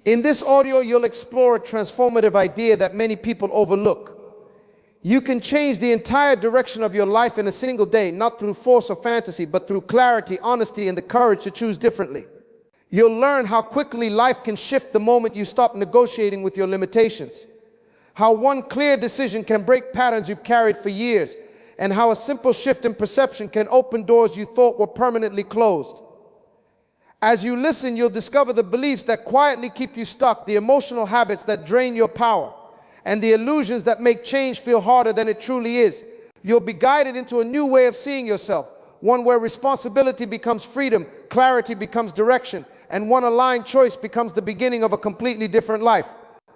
In this audio, you'll explore a transformative idea that many people overlook. You can change the entire direction of your life in a single day, not through force or fantasy, but through clarity, honesty, and the courage to choose differently. You'll learn how quickly life can shift the moment you stop negotiating with your limitations, how one clear decision can break patterns you've carried for years, and how a simple shift in perception can open doors you thought were permanently closed. As you listen, you'll discover the beliefs that quietly keep you stuck, the emotional habits that drain your power, and the illusions that make change feel harder than it truly is. You'll be guided into a new way of seeing yourself, one where responsibility becomes freedom, clarity becomes direction, and one aligned choice becomes the beginning of a completely different life.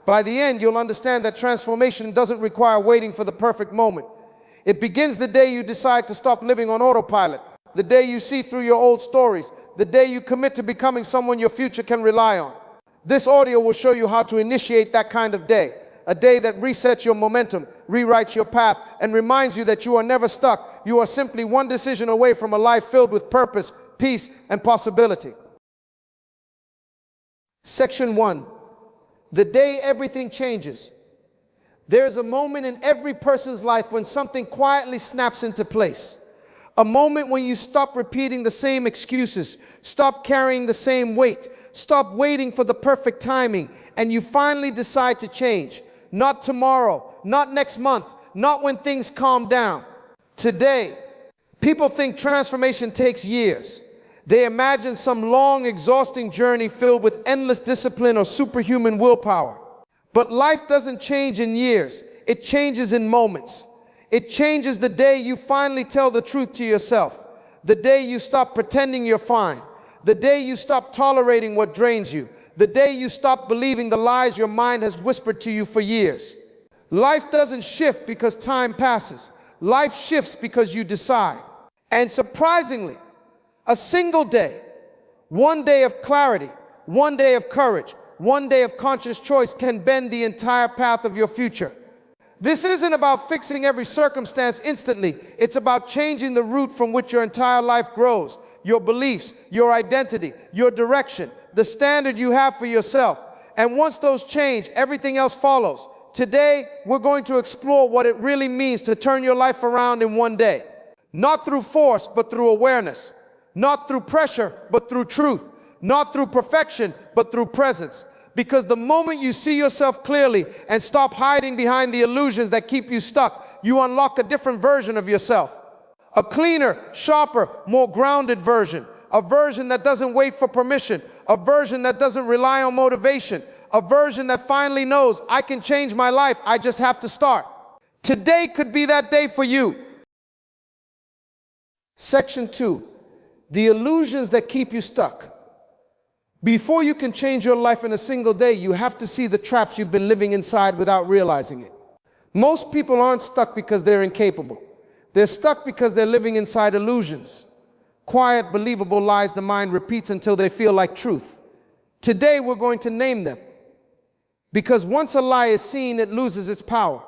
By the end, you'll understand that transformation doesn't require waiting for the perfect moment. It begins the day you decide to stop living on autopilot, the day you see through your old stories, the day you commit to becoming someone your future can rely on. This audio will show you how to initiate that kind of day, a day that resets your momentum, rewrites your path, and reminds you that you are never stuck. You are simply one decision away from a life filled with purpose, peace, and possibility. Section 1. The day everything changes. There is a moment in every person's life when something quietly snaps into place. A moment when you stop repeating the same excuses, stop carrying the same weight, stop waiting for the perfect timing, and you finally decide to change. Not tomorrow, not next month, not when things calm down. Today. People think transformation takes years. They imagine some long, exhausting journey filled with endless discipline or superhuman willpower. But life doesn't change in years. It changes in moments. It changes the day you finally tell the truth to yourself, the day you stop pretending you're fine, the day you stop tolerating what drains you, the day you stop believing the lies your mind has whispered to you for years. Life doesn't shift because time passes. Life shifts because you decide. And surprisingly, a single day, one day of clarity, one day of courage, one day of conscious choice can bend the entire path of your future. This isn't about fixing every circumstance instantly. It's about changing the root from which your entire life grows, your beliefs, your identity, your direction, the standard you have for yourself. And once those change, everything else follows. Today, we're going to explore what it really means to turn your life around in one day. Not through force, but through awareness. Not through pressure, but through truth. Not through perfection, but through presence. Because the moment you see yourself clearly and stop hiding behind the illusions that keep you stuck, you unlock a different version of yourself. A cleaner, sharper, more grounded version. A version that doesn't wait for permission. A version that doesn't rely on motivation. A version that finally knows, I can change my life, I just have to start. Today could be that day for you. Section 2. The illusions that keep you stuck. Before you can change your life in a single day, you have to see the traps you've been living inside without realizing it. Most people aren't stuck because they're incapable. They're stuck because they're living inside illusions. Quiet, believable lies the mind repeats until they feel like truth. Today, we're going to name them. Because once a lie is seen, it loses its power.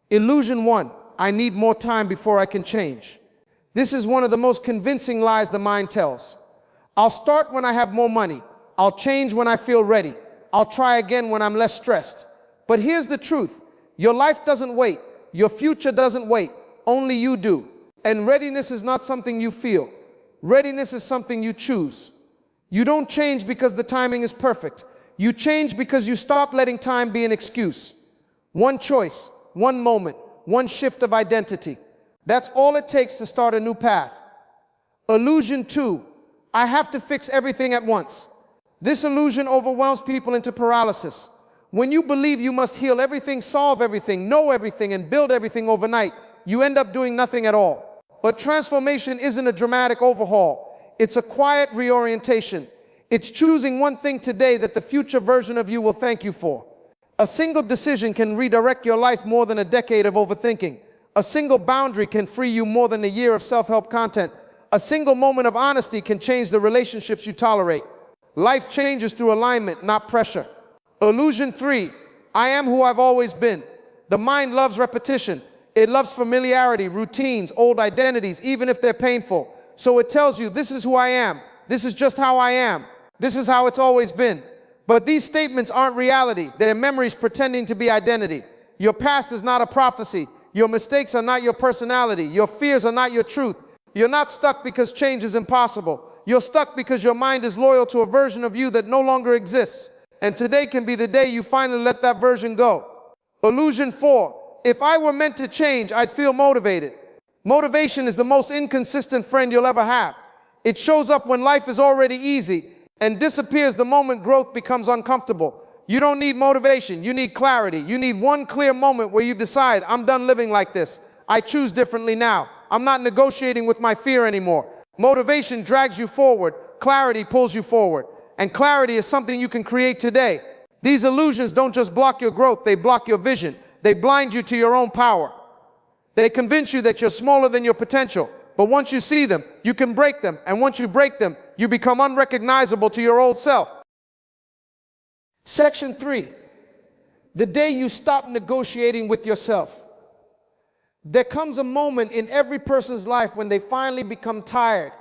Illusion 1, I need more time before I can change. This is one of the most convincing lies the mind tells. I'll start when I have more money. I'll change when I feel ready. I'll try again when I'm less stressed. But here's the truth. Your life doesn't wait. Your future doesn't wait. Only you do. And readiness is not something you feel. Readiness is something you choose. You don't change because the timing is perfect. You change because you stop letting time be an excuse. One choice, one moment, one shift of identity. That's all it takes to start a new path. Illusion 2. I have to fix everything at once. This illusion overwhelms people into paralysis. When you believe you must heal everything, solve everything, know everything, and build everything overnight, you end up doing nothing at all. But transformation isn't a dramatic overhaul. It's a quiet reorientation. It's choosing one thing today that the future version of you will thank you for. A single decision can redirect your life more than a decade of overthinking. A single boundary can free you more than a year of self-help content. A single moment of honesty can change the relationships you tolerate. Life changes through alignment, not pressure. Illusion 3, I am who I've always been. The mind loves repetition. It loves familiarity, routines, old identities, even if they're painful. So it tells you, this is who I am. This is just how I am. This is how it's always been. But these statements aren't reality. They're memories pretending to be identity. Your past is not a prophecy. Your mistakes are not your personality. Your fears are not your truth. You're not stuck because change is impossible. You're stuck because your mind is loyal to a version of you that no longer exists. And today can be the day you finally let that version go. Illusion 4. If I were meant to change, I'd feel motivated. Motivation is the most inconsistent friend you'll ever have. It shows up when life is already easy and disappears the moment growth becomes uncomfortable. You don't need motivation, you need clarity. You need one clear moment where you decide, I'm done living like this. I choose differently now. I'm not negotiating with my fear anymore. Motivation drags you forward, clarity pulls you forward. And clarity is something you can create today. These illusions don't just block your growth, they block your vision. They blind you to your own power. They convince you that you're smaller than your potential. But once you see them, you can break them. And once you break them, you become unrecognizable to your old self. Section 3. The day you stop negotiating with yourself. There comes a moment in every person's life when they finally become tired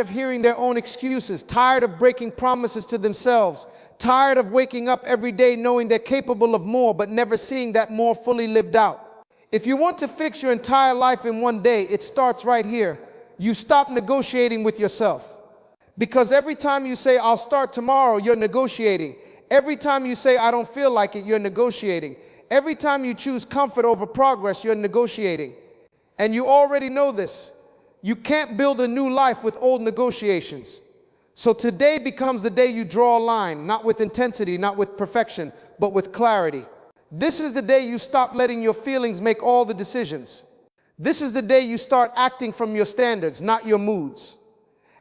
of hearing their own excuses, tired of breaking promises to themselves, tired of waking up every day knowing they're capable of more but never seeing that more fully lived out. If you want to fix your entire life in one day, it starts right here. You stop negotiating with yourself. Because every time you say, I'll start tomorrow, you're negotiating. Every time you say, I don't feel like it, you're negotiating. Every time you choose comfort over progress, you're negotiating. And you already know this. You can't build a new life with old negotiations. So today becomes the day you draw a line, not with intensity, not with perfection, but with clarity. This is the day you stop letting your feelings make all the decisions. This is the day you start acting from your standards, not your moods.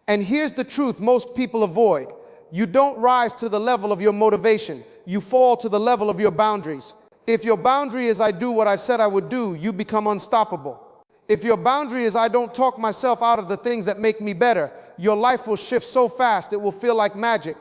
And here's the truth most people avoid. You don't rise to the level of your motivation. You fall to the level of your boundaries. If your boundary is I do what I said I would do, you become unstoppable. If your boundary is I don't talk myself out of the things that make me better, your life will shift so fast it will feel like magic.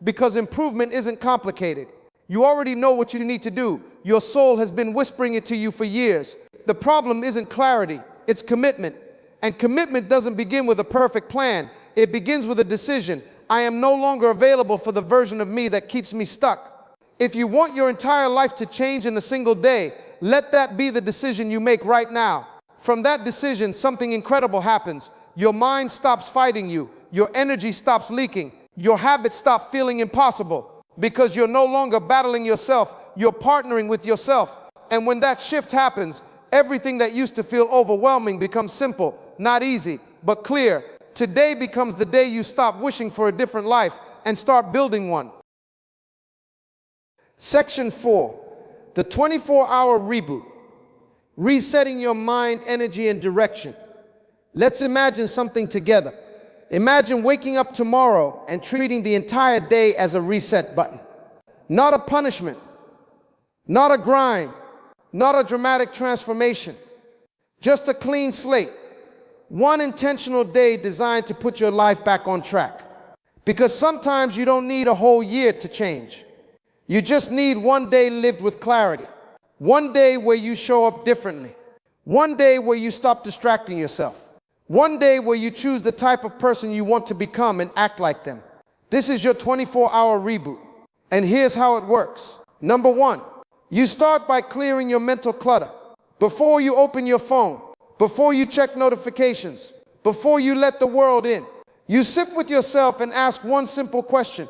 Because improvement isn't complicated. You already know what you need to do. Your soul has been whispering it to you for years. The problem isn't clarity, it's commitment. And commitment doesn't begin with a perfect plan. It begins with a decision. I am no longer available for the version of me that keeps me stuck. If you want your entire life to change in a single day, let that be the decision you make right now. From that decision, something incredible happens. Your mind stops fighting you. Your energy stops leaking. Your habits stop feeling impossible. Because you're no longer battling yourself, you're partnering with yourself. And when that shift happens, everything that used to feel overwhelming becomes simple, not easy, but clear. Today becomes the day you stop wishing for a different life and start building one. Section 4, the 24-hour reboot. Resetting your mind, energy, and direction. Let's imagine something together. Imagine waking up tomorrow and treating the entire day as a reset button. Not a punishment, not a grind, not a dramatic transformation. Just a clean slate. One intentional day designed to put your life back on track. Because sometimes you don't need a whole year to change. You just need one day lived with clarity. One day where you show up differently. One day where you stop distracting yourself. One day where you choose the type of person you want to become and act like them. This is your 24-hour reboot. And here's how it works. Number 1, you start by clearing your mental clutter. Before you open your phone, before you check notifications, before you let the world in, you sit with yourself and ask one simple question.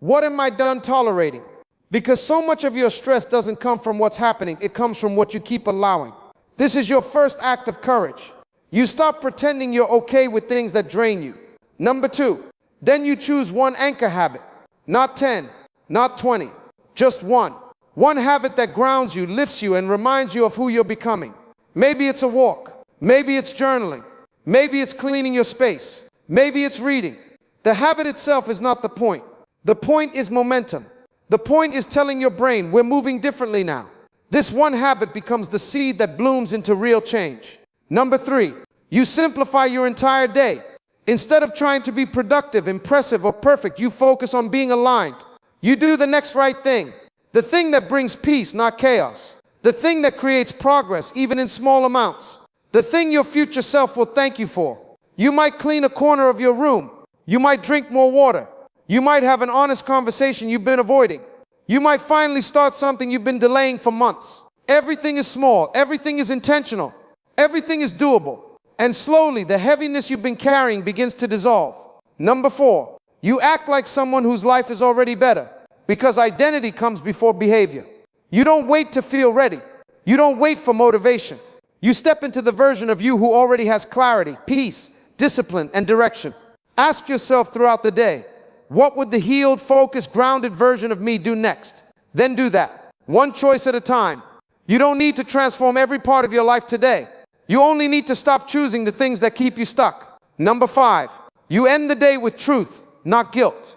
What am I done tolerating? Because so much of your stress doesn't come from what's happening, it comes from what you keep allowing. This is your first act of courage. You stop pretending you're okay with things that drain you. Number 2, then you choose one anchor habit. Not 10, not 20, just one. One habit that grounds you, lifts you, and reminds you of who you're becoming. Maybe it's a walk. Maybe it's journaling. Maybe it's cleaning your space. Maybe it's reading. The habit itself is not the point. The point is momentum. The point is telling your brain, we're moving differently now. This one habit becomes the seed that blooms into real change. Number 3, you simplify your entire day. Instead of trying to be productive, impressive, or perfect, you focus on being aligned. You do the next right thing. The thing that brings peace, not chaos. The thing that creates progress, even in small amounts. The thing your future self will thank you for. You might clean a corner of your room. You might drink more water. You might have an honest conversation you've been avoiding. You might finally start something you've been delaying for months. Everything is small. Everything is intentional. Everything is doable. And slowly, the heaviness you've been carrying begins to dissolve. Number 4, you act like someone whose life is already better, because identity comes before behavior. You don't wait to feel ready. You don't wait for motivation. You step into the version of you who already has clarity, peace, discipline, and direction. Ask yourself throughout the day, what would the healed, focused, grounded version of me do next? Then do that, one choice at a time. You don't need to transform every part of your life today. You only need to stop choosing the things that keep you stuck. Number 5, you end the day with truth, not guilt.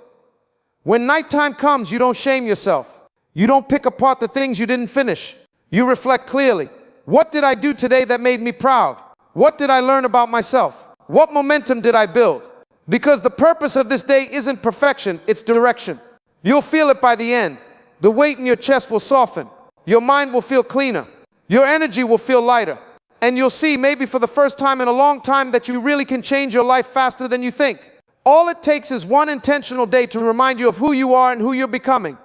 When nighttime comes, you don't shame yourself. You don't pick apart the things you didn't finish. You reflect clearly. What did I do today that made me proud? What did I learn about myself? What momentum did I build? Because the purpose of this day isn't perfection, it's direction. You'll feel it by the end. The weight in your chest will soften. Your mind will feel cleaner. Your energy will feel lighter. And you'll see, maybe for the first time in a long time, that you really can change your life faster than you think. All it takes is one intentional day to remind you of who you are and who you're becoming.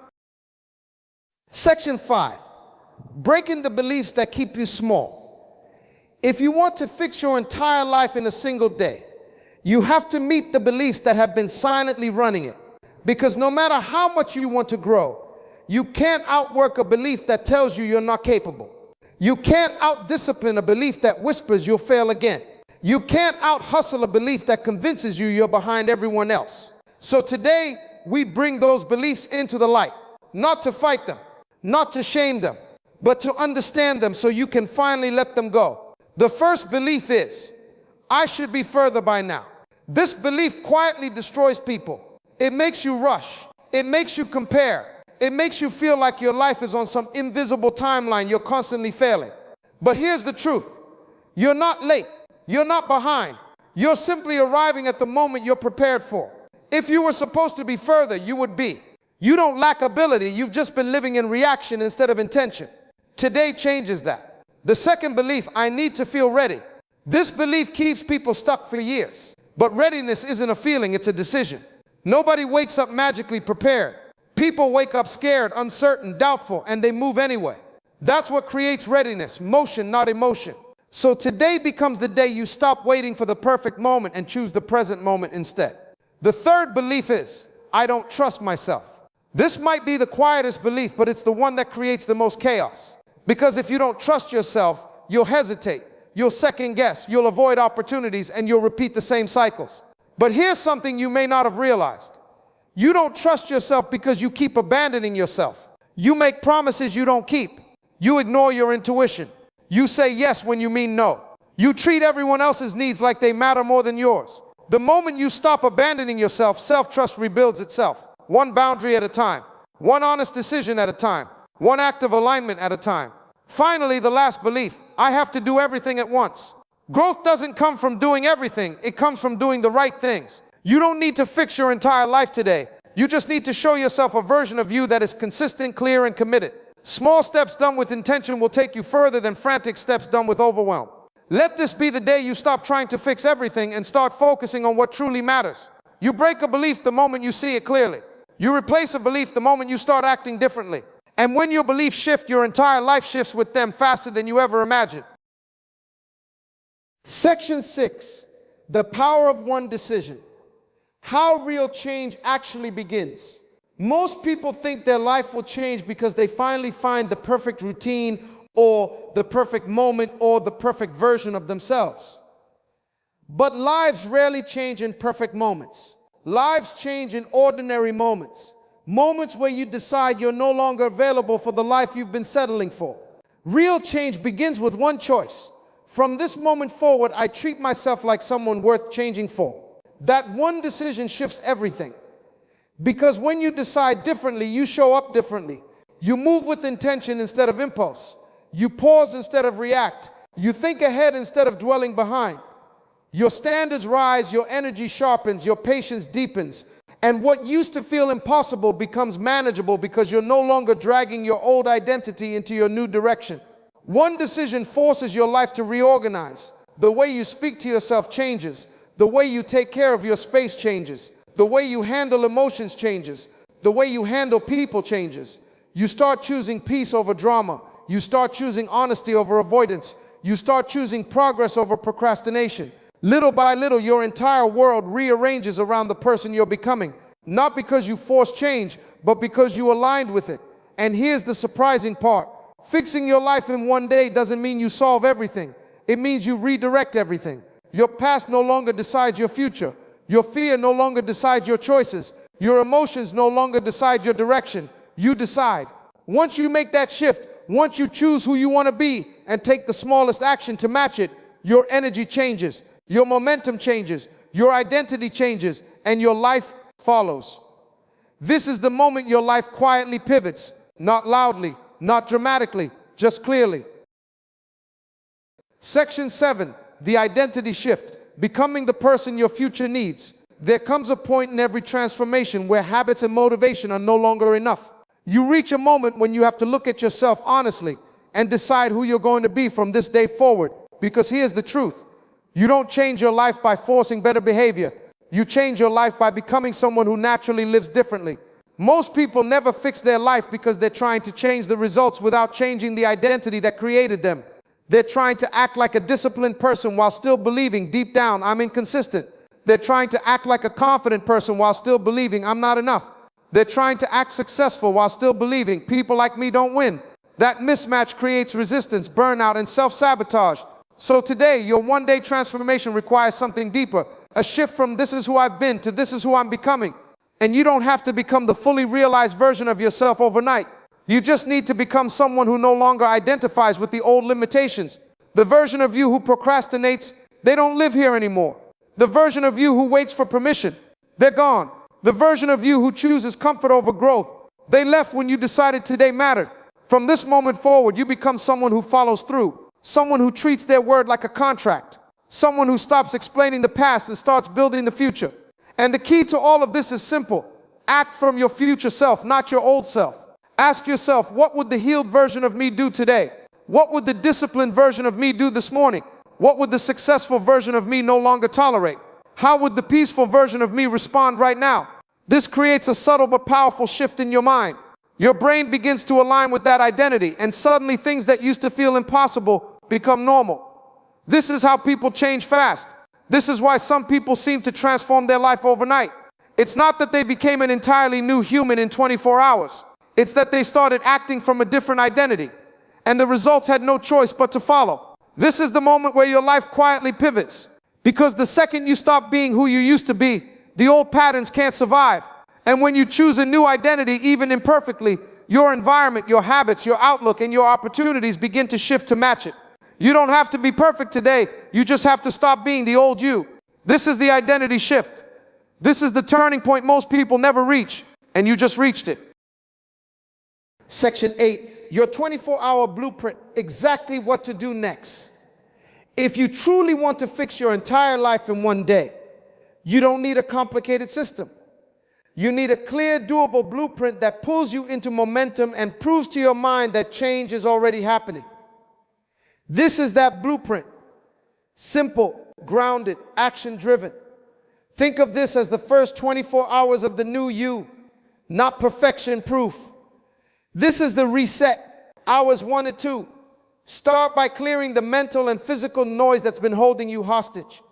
Section 5, breaking the beliefs that keep you small. If you want to fix your entire life in a single day, you have to meet the beliefs that have been silently running it. Because no matter how much you want to grow, you can't outwork a belief that tells you you're not capable. You can't out-discipline a belief that whispers you'll fail again. You can't out-hustle a belief that convinces you you're behind everyone else. So today, we bring those beliefs into the light, not to fight them, not to shame them, but to understand them so you can finally let them go. The first belief is, I should be further by now. This belief quietly destroys people. It makes you rush. It makes you compare. It makes you feel like your life is on some invisible timeline you're constantly failing. But here's the truth. You're not late. You're not behind. You're simply arriving at the moment you're prepared for. If you were supposed to be further, you would be. You don't lack ability. You've just been living in reaction instead of intention. Today changes that. The second belief, I need to feel ready. This belief keeps people stuck for years. But readiness isn't a feeling, it's a decision. Nobody wakes up magically prepared. People wake up scared, uncertain, doubtful, and they move anyway. That's what creates readiness, motion, not emotion. So today becomes the day you stop waiting for the perfect moment and choose the present moment instead. The third belief is, I don't trust myself. This might be the quietest belief, but it's the one that creates the most chaos. Because if you don't trust yourself, you'll hesitate, you'll second guess, you'll avoid opportunities, and you'll repeat the same cycles. But here's something you may not have realized. You don't trust yourself because you keep abandoning yourself. You make promises you don't keep. You ignore your intuition. You say yes when you mean no. You treat everyone else's needs like they matter more than yours. The moment you stop abandoning yourself, self-trust rebuilds itself. One boundary at a time. One honest decision at a time. One act of alignment at a time. Finally, the last belief, I have to do everything at once. Growth doesn't come from doing everything. It comes from doing the right things. You don't need to fix your entire life today. You just need to show yourself a version of you that is consistent, clear, and committed. Small steps done with intention will take you further than frantic steps done with overwhelm. Let this be the day you stop trying to fix everything and start focusing on what truly matters. You break a belief the moment you see it clearly. You replace a belief the moment you start acting differently. And when your beliefs shift, your entire life shifts with them faster than you ever imagined. Section 6, the power of one decision. How real change actually begins. Most people think their life will change because they finally find the perfect routine or the perfect moment or the perfect version of themselves. But lives rarely change in perfect moments. Lives change in ordinary moments. Moments where you decide you're no longer available for the life you've been settling for. Real change begins with one choice. From this moment forward, I treat myself like someone worth changing for. That one decision shifts everything. Because when you decide differently, you show up differently. You move with intention instead of impulse. You pause instead of react. You think ahead instead of dwelling behind. Your standards rise, your energy sharpens, your patience deepens. And what used to feel impossible becomes manageable because you're no longer dragging your old identity into your new direction. One decision forces your life to reorganize. The way you speak to yourself changes. The way you take care of your space changes. The way you handle emotions changes. The way you handle people changes. You start choosing peace over drama. You start choosing honesty over avoidance. You start choosing progress over procrastination. Little by little, your entire world rearranges around the person you're becoming. Not because you forced change, but because you aligned with it. And here's the surprising part. Fixing your life in one day doesn't mean you solve everything. It means you redirect everything. Your past no longer decides your future. Your fear no longer decides your choices. Your emotions no longer decide your direction. You decide. Once you make that shift, once you choose who you want to be and take the smallest action to match it, your energy changes, your momentum changes, your identity changes, and your life follows. This is the moment your life quietly pivots, not loudly, not dramatically, just clearly. Section 7, the identity shift, becoming the person your future needs. There comes a point in every transformation where habits and motivation are no longer enough. You reach a moment when you have to look at yourself honestly and decide who you're going to be from this day forward. Because here's the truth. You don't change your life by forcing better behavior. You change your life by becoming someone who naturally lives differently. Most people never fix their life because they're trying to change the results without changing the identity that created them. They're trying to act like a disciplined person while still believing deep down, I'm inconsistent. They're trying to act like a confident person while still believing I'm not enough. They're trying to act successful while still believing people like me don't win. That mismatch creates resistance, burnout, and self-sabotage. So today, your one-day transformation requires something deeper. A shift from this is who I've been to this is who I'm becoming. And you don't have to become the fully realized version of yourself overnight. You just need to become someone who no longer identifies with the old limitations. The version of you who procrastinates, they don't live here anymore. The version of you who waits for permission, they're gone. The version of you who chooses comfort over growth, they left when you decided today mattered. From this moment forward, you become someone who follows through, someone who treats their word like a contract, someone who stops explaining the past and starts building the future. And the key to all of this is simple. Act from your future self, not your old self. Ask yourself, what would the healed version of me do today? What would the disciplined version of me do this morning? What would the successful version of me no longer tolerate? How would the peaceful version of me respond right now? This creates a subtle but powerful shift in your mind. Your brain begins to align with that identity, and suddenly things that used to feel impossible become normal. This is how people change fast. This is why some people seem to transform their life overnight. It's not that they became an entirely new human in 24 hours. It's that they started acting from a different identity, and the results had no choice but to follow. This is the moment where your life quietly pivots, because the second you stop being who you used to be, the old patterns can't survive. And when you choose a new identity, even imperfectly, your environment, your habits, your outlook, and your opportunities begin to shift to match it. You don't have to be perfect today. You just have to stop being the old you. This is the identity shift. This is the turning point most people never reach, and you just reached it. Section 8, your 24-hour blueprint, exactly what to do next. If you truly want to fix your entire life in one day, you don't need a complicated system. You need a clear, doable blueprint that pulls you into momentum and proves to your mind that change is already happening. This is that blueprint. Simple, grounded, action-driven. Think of this as the first 24 hours of the new you, not perfection proof. This is the reset, hours 1 and 2. Start by clearing the mental and physical noise that's been holding you hostage.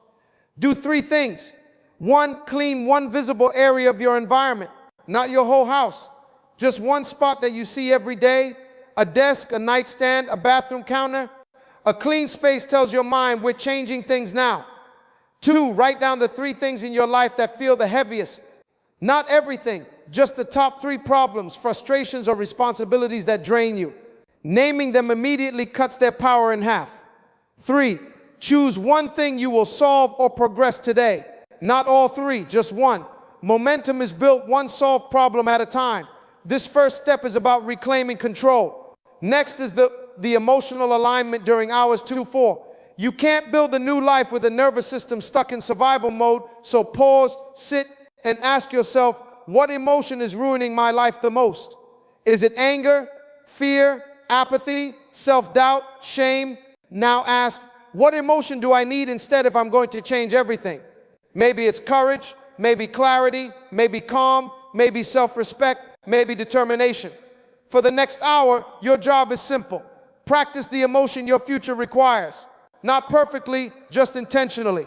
Do 3 things. 1, clean one visible area of your environment, not your whole house. Just one spot that you see every day, a desk, a nightstand, a bathroom counter. A clean space tells your mind we're changing things now. 2, write down the 3 things in your life that feel the heaviest. Not everything, just the top 3 problems, frustrations, or responsibilities that drain you. Naming them immediately cuts their power in half. 3, choose one thing you will solve or progress today. Not all 3, just one. Momentum is built one solved problem at a time. This first step is about reclaiming control. Next is the emotional alignment during hours 2-4. You can't build a new life with a nervous system stuck in survival mode, so pause, sit, and ask yourself, what emotion is ruining my life the most? Is it anger, fear, apathy, self-doubt, shame? Now ask, what emotion do I need instead if I'm going to change everything? Maybe it's courage, maybe clarity, maybe calm, maybe self-respect, maybe determination. For the next hour, your job is simple. Practice the emotion your future requires. Not perfectly, just intentionally.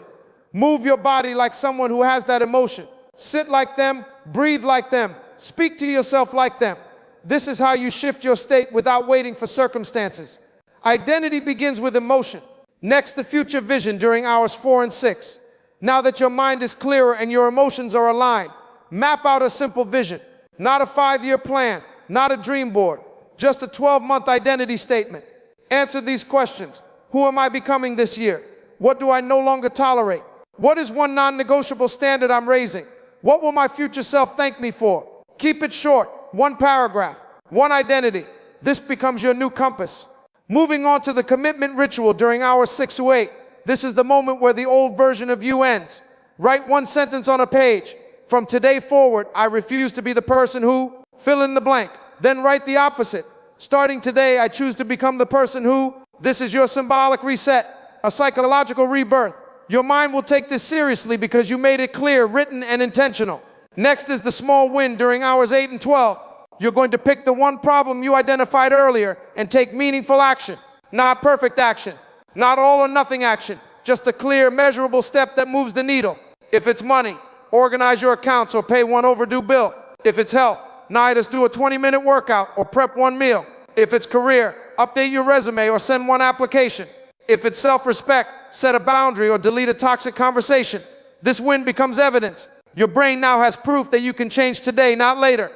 Move your body like someone who has that emotion. Sit like them, breathe like them, speak to yourself like them. This is how you shift your state without waiting for circumstances. Identity begins with emotion. Next, the future vision during hours 4 and 6. Now that your mind is clearer and your emotions are aligned, map out a simple vision. Not a 5-year plan, not a dream board, just a 12-month identity statement. Answer these questions. Who am I becoming this year? What do I no longer tolerate? What is one non-negotiable standard I'm raising? What will my future self thank me for? Keep it short, one paragraph, one identity. This becomes your new compass. Moving on to the commitment ritual during hours 6 to 8. This is the moment where the old version of you ends. Write one sentence on a page. From today forward, I refuse to be the person who, fill in the blank. Then write the opposite. Starting today, I choose to become the person who, this is your symbolic reset, a psychological rebirth. Your mind will take this seriously because you made it clear, written, and intentional. Next is the small win during hours 8 and 12. You're going to pick the one problem you identified earlier and take meaningful action. Not perfect action, not all or nothing action, just a clear, measurable step that moves the needle. If it's money, organize your accounts or pay one overdue bill. If it's health, just do a 20-minute workout or prep one meal. If it's career, update your resume or send one application. If it's self-respect, set a boundary or delete a toxic conversation. This win becomes evidence. Your brain now has proof that you can change today, not later.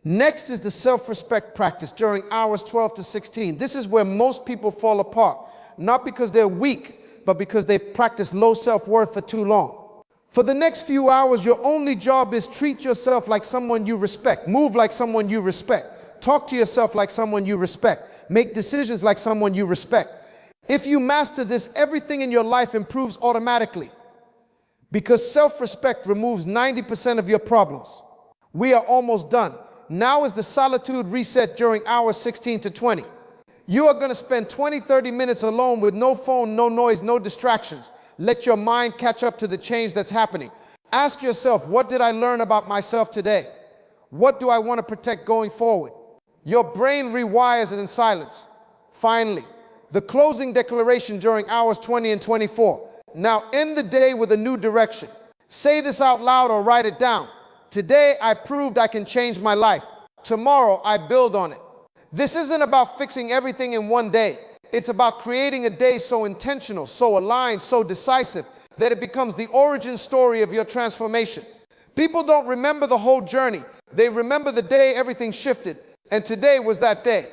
Next is the self-respect practice during hours 12 to 16. This is where most people fall apart, not because they're weak, but because they've practiced low self-worth for too long. For the next few hours, your only job is treat yourself like someone you respect, move like someone you respect, talk to yourself like someone you respect, make decisions like someone you respect. If you master this, everything in your life improves automatically, because self-respect removes 90% of your problems. We are almost done. Now is the solitude reset during hours 16 to 20. You are going to spend 20-30 minutes alone with no phone, no noise, no distractions. Let your mind catch up to the change that's happening. Ask yourself, what did I learn about myself today? What do I want to protect going forward? Your brain rewires it in silence. Finally, the closing declaration during hours 20 and 24. Now end the day with a new direction. Say this out loud or write it down. Today, I proved I can change my life. Tomorrow, I build on it. This isn't about fixing everything in one day. It's about creating a day so intentional, so aligned, so decisive, that it becomes the origin story of your transformation. People don't remember the whole journey. They remember the day everything shifted, and today was that day.